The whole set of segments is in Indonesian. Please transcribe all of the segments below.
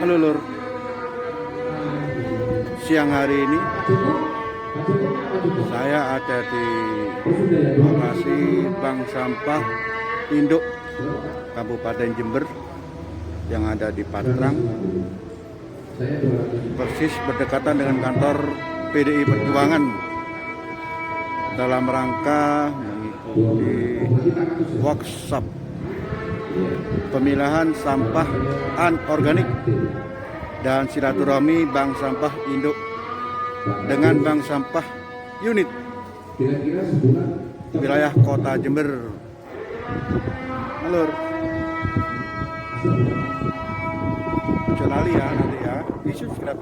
Halo Lur, siang hari ini saya ada di lokasi bank sampah induk Kabupaten Jember yang ada di Patrang, persis berdekatan dengan kantor PDI Perjuangan, dalam rangka mengikuti workshop pemilahan sampah anorganik dan silaturahmi bank sampah induk dengan bank sampah unit wilayah kota Jember. Halo, jangan lali ya nanti ya, di subscribe.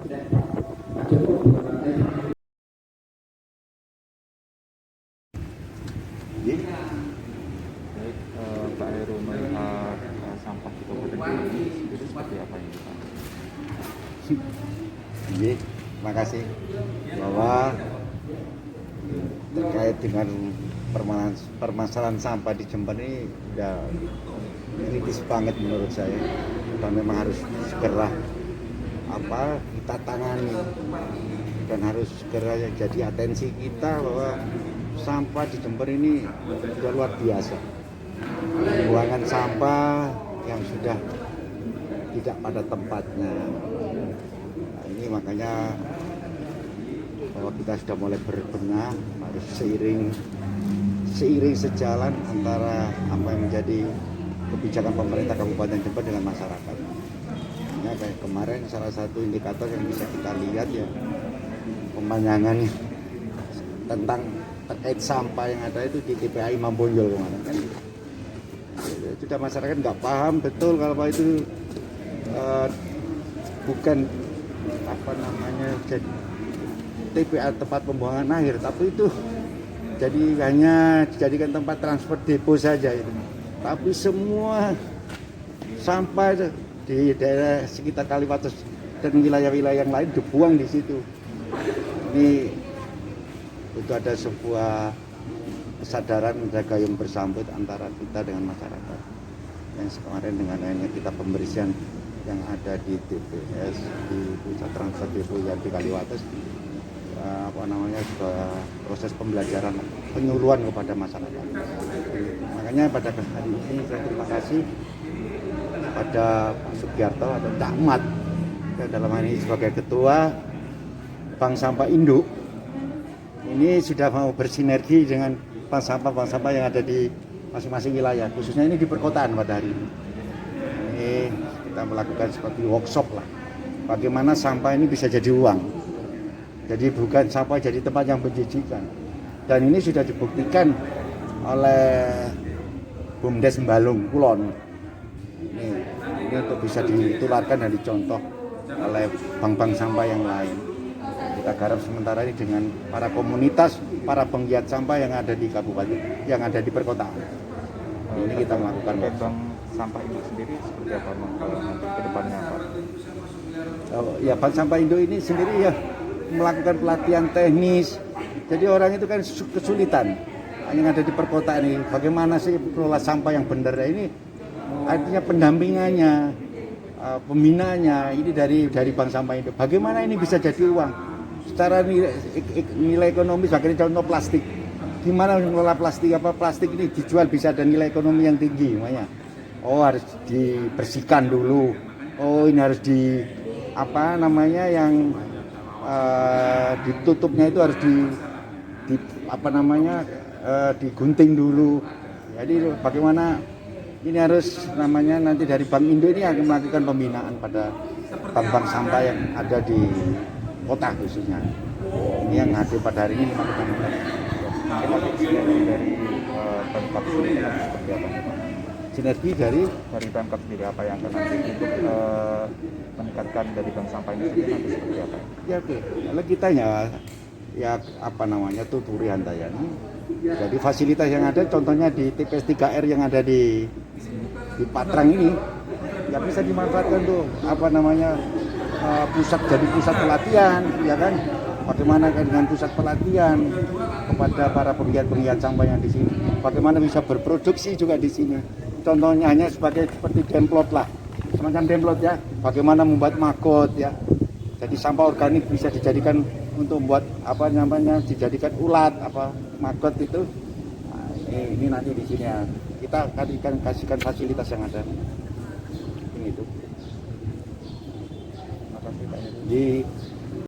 Pak Heru melihat sampah di Kabupaten ini itu seperti apa ini Pak? Terima kasih bahwa terkait dengan permasalahan sampah di Jember ini udah kritis banget menurut saya, dan memang harus segera kita tangani dan harus segera jadi atensi kita bahwa sampah di Jember ini sudah luar biasa. Pembuangan sampah yang sudah tidak pada tempatnya. Nah, ini makanya bahwa kita sudah mulai berbenah, harus seiring sejalan antara apa yang menjadi kebijakan pemerintah Kabupaten Jember dengan masyarakat. Ya, kayak kemarin salah satu indikator yang bisa kita lihat ya, pemandangan tentang terkait sampah yang ada itu di TPA Imam Bonjol kemarin kan. Sudah masyarakat nggak paham betul kalau itu bukan TPA tempat pembuangan akhir, tapi itu jadi hanya dijadikan tempat transfer depo saja itu. Tapi semua sampah di daerah sekitar Kaliwates dan wilayah-wilayah yang lain dibuang di situ. Ini itu ada sebuah kesadaran gayung bersambut antara kita dengan masyarakat. Yang kemarin dengan adanya kita pembersihan yang ada di TPS, di pusat transfer depo yang di Kaliwates, sebuah proses pembelajaran, penyuluhan kepada masyarakat. Makanya pada hari ini saya terima kasih pada Pak Sugiarto atau Camat dalam hal ini sebagai ketua Bank Sampah Induk. Ini sudah mau bersinergi dengan bank sampah yang ada di masing-masing wilayah, khususnya ini di perkotaan pada hari ini. Ini kita melakukan seperti workshop lah, bagaimana sampah ini bisa jadi uang. Jadi bukan sampah jadi tempat yang menjijikan. Dan ini sudah dibuktikan oleh BUMDes Mbalung Kulon. Ini untuk bisa ditularkan dan dicontoh oleh bank-bank sampah yang lain. Kita garap sementara ini dengan para komunitas, para penggiat sampah yang ada di kabupaten, yang ada di perkotaan. Ini kita melakukan bank sampah Indo sendiri seperti apa nanti ke depannya Pak? Ya, bank sampah Indo ini sendiri ya melakukan pelatihan teknis. Jadi orang itu kan kesulitan yang ada di perkotaan ini. Bagaimana sih kelola sampah yang benar ini? Artinya pendampingannya, pembinaannya ini dari bank sampah Indo. Bagaimana ini bisa jadi uang? Secara nilai ekonomi sebagai contoh plastik, gimana mengelola plastik, plastik ini dijual bisa ada nilai ekonomi yang tinggi, makanya harus dibersihkan dulu, ini harus ditutupnya itu harus digunting dulu. Jadi bagaimana ini harus nanti dari Bank Indo ini akan melakukan pembinaan pada bank-bank sampah yang ada di kota khususnya. Ini yang hadir pada hari ini melakukan dari Pemkab sendiri seperti apa Pak? Sinergi dari Pemkab sendiri apa yang akan nanti untuk meningkatkan dari bank sampah ini sendiri nanti seperti apa? Ya oke, kalau kita tuturi handayani. Jadi fasilitas yang ada contohnya di TPS 3R yang ada di Patrang ini ya bisa dimanfaatkan tuh pusat pelatihan, ya kan? Bagaimana dengan pusat pelatihan kepada para penggiat sampah yang di sini? Bagaimana bisa berproduksi juga di sini? Contohnya hanya seperti demplot lah. semacam demplot ya, bagaimana membuat maggot ya. Jadi sampah organik bisa dijadikan untuk membuat apa namanya, dijadikan ulat apa maggot itu. Nah, ini nanti di sini ya. Kita akan kasihkan fasilitas yang ada. Ini itu. Makasih Pak Heru. Di